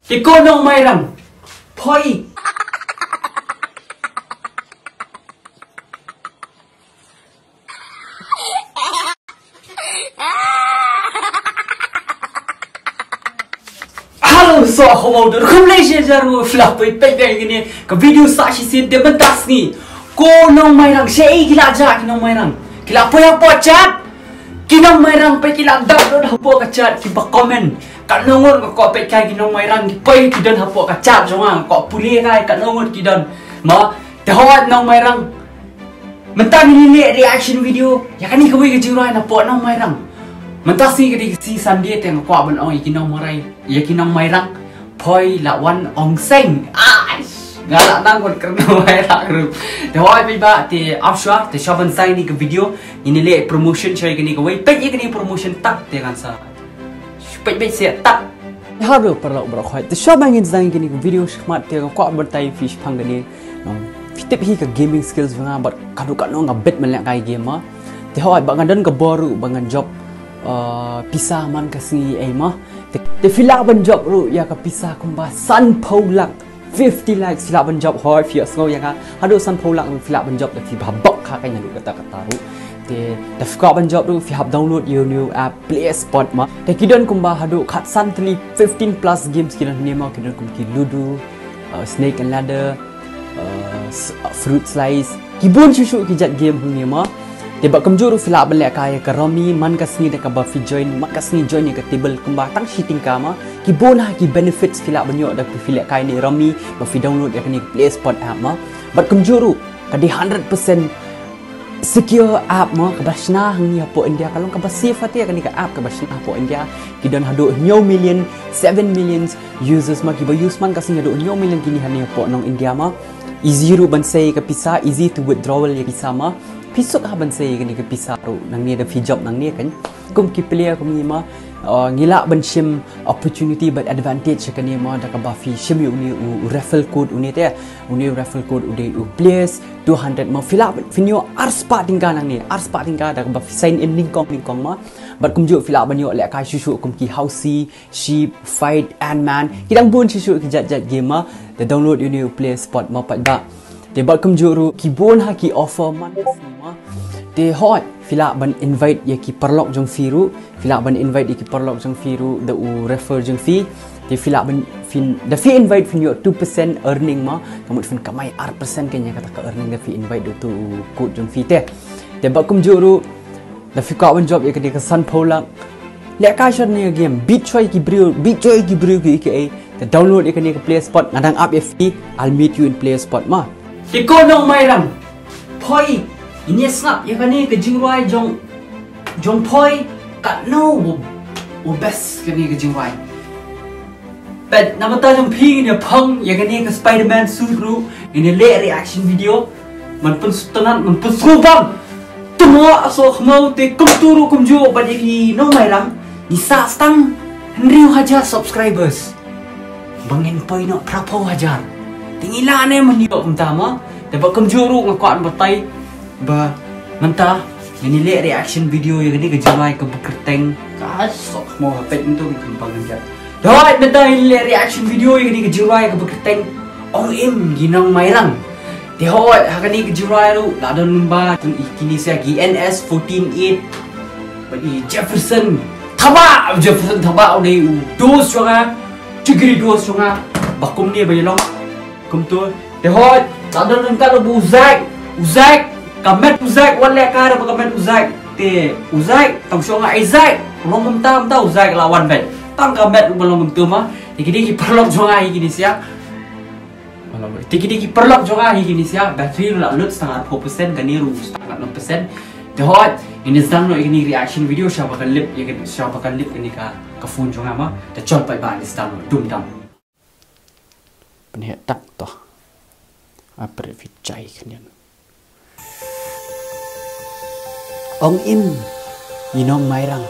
Ikaw nang mayroon. Hoy! Halo, so ako mau dur kumleshe jaru flapoi pegay gini ka video sa si sin de bentas ni. Ko nang mayroon sei gila ja kinang mayroon. Kila po yang pochat. Kinang mayroon pe kila download hapo ka chat ki ba comment. Kanongon ko pe kay kinang mayroon ki pay ki don hapo ka chat jonga ko puli kay kanongon ki don. Ma dehot nang mayroon. Mentang ni reaction video ya kan ni kawai ke jirai na po nang mayroon. Mentang si ke si sandi teng ko ban ong kinang marai. Ya kinang mayroon. Poi lawan ong seng. Galak nanggon kerana mayroon ru. Dehot pe ba te afshwa te shaban sai ni ke video ini le promotion chai ke ni kawai pe ye ke ni promotion tak te kan sa. Baik-baik siya tak. Halo para berakhoy. Te shop angin zang gini video shmat te ko bertai fish phang gani. Fitip hi ka gaming skills nga but kadu no nga bet man kai game ma. Te hoy bangan dan ka boru bangan job pisah man kasi ai ma. Te fila ban job ru ya ka pisah kumba san paulak 50 likes fila ban job hoy fias ngo ya ka. Hado san paulak fila ban job te fi babak ka kai ndu kata ru. The fuck ban job tu fi hab download your new app Play Spot ma. Te kidon kumba hadu khat santli 15 plus games kidon ni ma kidon kum ki Ludo, Snake and Ladder, Fruit Slice. Kibun shushu ki jat game ni ma. Te ba kamjuru fila ban le kaya ka Romi man kasni de ka ba fi join man kasni join ni ka table kumba tang shitting ka ma. Kibun ha ki benefits fila banyo da fi fila kaya ni Romi ba fi download ya ni Play Spot app ma. But kamjuru ka di 100% secure app mo kabasna hang hapo India kalong kabasif hati kan ka app kabasna hapo India kidon hado nyo million 7 millions users ma kiba use man kasi hado nyo million kini hani hapo nong India ma easy ru bansay ka pisa easy to withdrawal ya pisa ma pisok ha bansay kani ka pisa ru nang ni da fi job nang ni kan kum ki player kum ni ma ngila ban shim opportunity but advantage kani ma da ka ba fi shim yu ni referral code uni te uni referral code ude players 200 ma fila finyo arspa tingka nang ni arspa tingka da ka ba sign in link kong ma but kum ju fila ban yo le ka shushu kum ki housey sheep fight and man kidang bun shushu ki jat game ma the download uni play spot ma pat ba de ba kum ju ru ki bon ha ki offer man ma de hot fila ban invite ya ki perlok jong firu fila ban invite ya ki perlok jong firu the refer jong fi de fila ban fin the fee invite fin yo 2% earning ma kamu fin kamai R% kenya kata ka earning the fee invite do to code jong fi te de ba kum juru the fee ka ban job ya ke san polak le ka shot ni game beat choi ki brio ki the download ya ke Play Spot ngadang up ya fee I'll meet you in Play Spot ma iko nong mayram poi ini snap ya kan ni ke jingwai jong poi kat no wo best kan ni ke jingwai but nama ta jong ping ni pang ya kan ni ke Spider-Man suit ru ini le reaction video man pun sutanat man pun subang semua so mau te kum turu kum jo ba di no mai ram ni sa stang riu hajar subscribers bangin poi no prapo hajar tingila ne man yo pertama te ba kum juru ngakon batai ba mentah ini le reaction video yang ini kejamai ke bekerteng kasok mau hapet untuk kembang dia doi mentah ini le reaction video yang ini kejamai ke bekerteng ong im ginang mairang dehot hakani kejamai lu la don lumba tun ikini sia GNS 148 bagi Jefferson thaba udah dos jonga cigri dos jonga bakum ni bayalong kum tu dehot la don lumba lu uzak kamet uzak wala ka ra kamet uzak te uzak tong shonga izak long tam ta uzak lawan bet tang kamet belum ma dikidi ki perlok jonga hi gini sia dikidi ki perlok jonga hi gini sia battery la lut setengah 4% gani ru setengah 6% de hot ini sedang no ini reaction video siapa kan lip ya kan siapa kan lip ini ka phone jonga ma te chot pai ba ni sedang dum dam penhe tak toh apa vijay kanian ong im inong mairang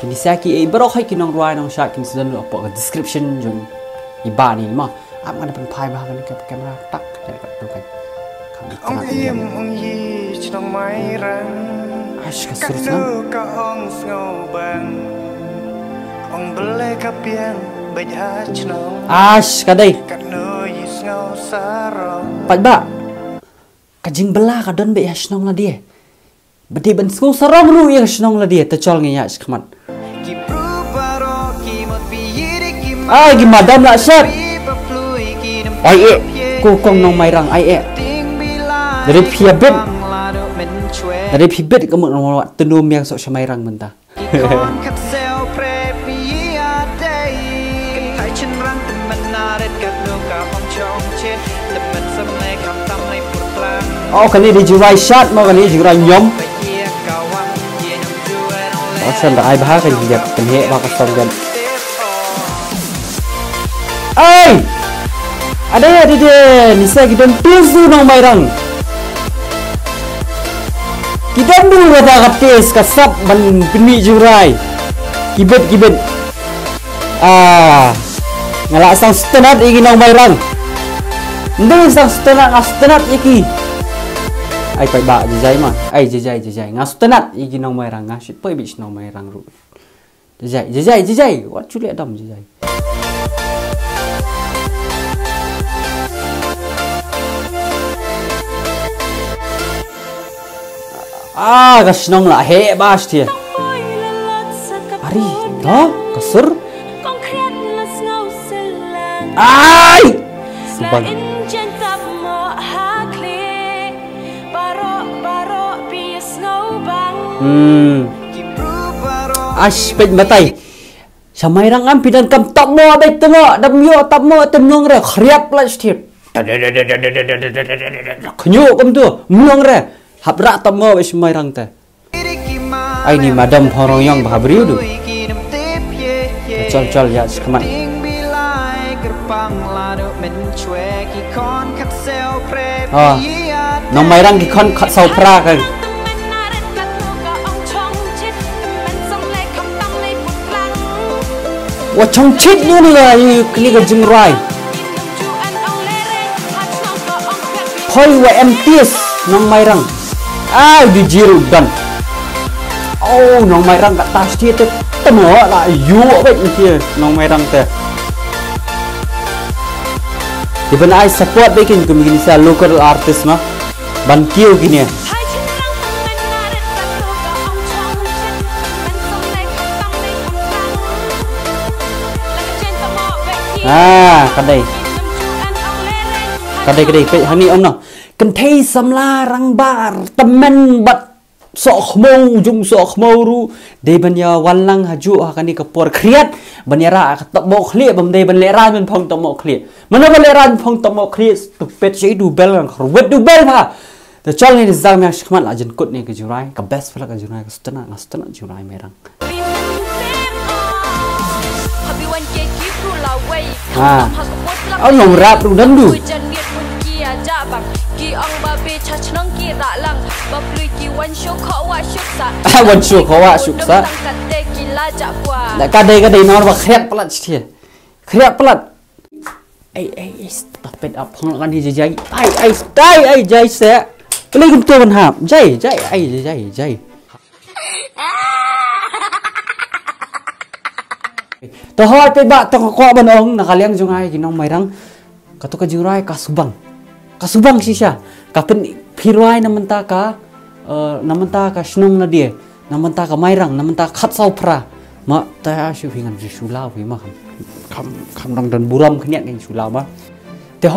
kini saki barok hai kinong ruai nong syak kin sedan lo apa description jong ibani ma am ngada pen pai ba kan ke kamera tak jadi kat kan ong im ong yi chnong mairang ash kasurus na ka ong sngo bang ong bele ka pian Ash kadai. Pat ba. Kajing bela kadon be hasnong la dia. Beti ben skul sarong ru yang hasnong la dia tecol ngi ya skmat. Ai gi madam la sat. Ai ku kong nong mai rang ai dari pia bet. Dari pia bet kamu nong tenum yang sok semai rang mentah. Oh, kan ini dijual shot, mau kan ini dijual nyom. Oh, sen tak ai bahas kan dia penhe bakal songgan. Ai, ada ya dia, nisa kita pisu nong mairang. Kita dulu ada kaptes kasap ban peni jurai. Kibet. Ngalak sang stenat iki nong mairang. Ndeng sang stenat iki. Ai phải bạ dây mà ai dây ngas tenat iki nong mai rang ngas poi bi nong mai rang ru dây what chu le dam dây gas nong la he bas thia ari to kasur ai subang Ash pet matai. Samai rang am pidan kam tak mo abet tengok dam yo tak mo temnong re khriap plastik. Khnyo kam tu mlong re habra tak mo be samai rang ta. Ai ni madam horong yang bhabriu du. Chol ya skmat. Nong mai rang ki khon khat sau pra kan. Wah chongchit luôn là như cái jing rai. Thôi wa em ties nong mai rang. Di jiru dan. Nong mai rang kat tas dia tu temo la yu bet kia nong mai rang te. Even I support bikin community local artist mah. Ban kieu gini. Kadai pe hani om no kan thei samla rang bar temen bat sok mau jung sok mau ru de banya walang haju hakani kapor kriat banyara tak mo khlie bam de ban lera men phong tak mo khlie mana ban lera phong tak mo khlie tu pet sei du bel kan khruet du bel ha the challenge is zam ya shkman la jen kut ne ke jurai ka best fala ka jurai ka stana jurai merang ông rap đúng đắn đủ one show khó quá sụp sa lại cái đây nó mà khét plat thiệt khét plat ai stop it up không ăn gì dây ai dây sẽ lấy con tua mình hàm dây ai tao hỏi pe ba tao ko ban ong nakaliang jungai ginong mairang kato ka jurai kasubang sisya kapen piruai namanta ka snong na dia namanta ka mairang namanta khat sau pra ma ta shu hingan sula wi ma kham dang dan buram khniat ngai sula ma te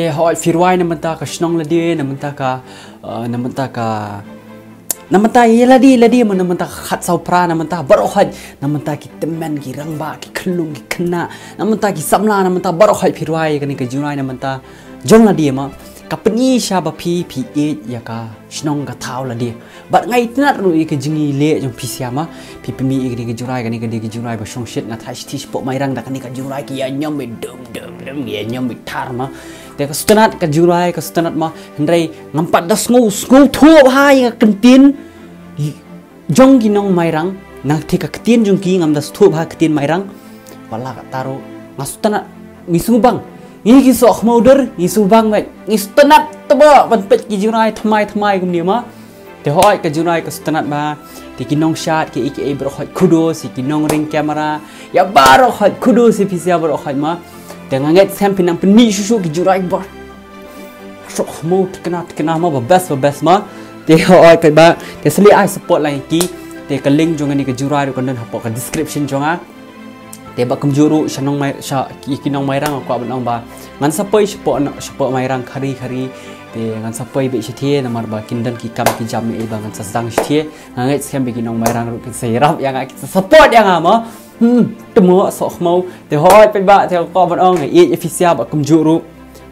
hỏi piruai namanta ka snong na dia namanta ladi namanta khat sau pra namanta barokhaj namanta ki temen ki rangba ki khlung ki khna namanta ki samla namanta barokhaj piruai kani ka junai namanta jong ladi ma kapni sha ba phi e yaka snong ka thau ladi bat ngai tnat ru ki jingi le jong phi siama phi pmi igri ki jurai kani ki jurai ba shong shit na thai stis po mai rang da kani ka jurai ki ya nyom be dum ya nyom be thar ma te ka stanat ka jurai ka stanat ma hendrai ngampat da sngu thu hai ka kentin jong ginong mairang nang thika ketin jong ki ngam da thu ha ketin mairang wala ka taro ngastana ngisubang ngi so khmauder ngisubang mai ngistanat taba ban pet ki jurai thmai gum ni ma te te hoi ka junai ka sutanat ba te kinong shot ke ike bro hoi kudo si kinong ring camera ya baro hoi kudo si pisia bro hoi ma dengan nget sampai nang peni susu ke jurai bar sok mau kena ma best ma te hoi ka ba te seli ai support lai ki te ka link jonga ni ke jurai ko nan hapo ka description jonga te ba kum juru shanong mai sha kinong mai rang ko abang ba ngan sapai support mai rang khari te ngan sapai be shithie namar ba kindan ki kam ki jam e ba ngan sasang shithie ngai sem be kinong mai rang ru ki serap yang ki support yang ama temu sok mau te hoi pe ba te ko ban ong e official ba kum juru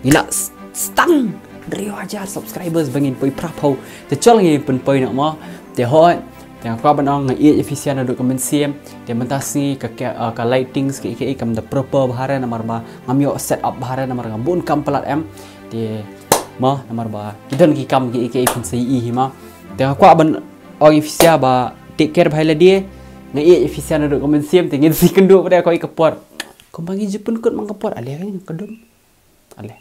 gila stang dari wajar subscribers bangin poi prapau te chol ngi pen poi nak mo te hoi te ko ban ong e official na do comment sim te mentasi ka lightings ke kam the proper bahara namar ba ngamyo set up bahara namar ngabun kam pelat em te ma namar ba kidan ki kam ki pun sei hi ma te ko ban ong official ba take care bhai la dia na official na do comment sim te ngin si kendu pada ko ikapor ko bangi jepun kot mangkapor ale kan kedon ale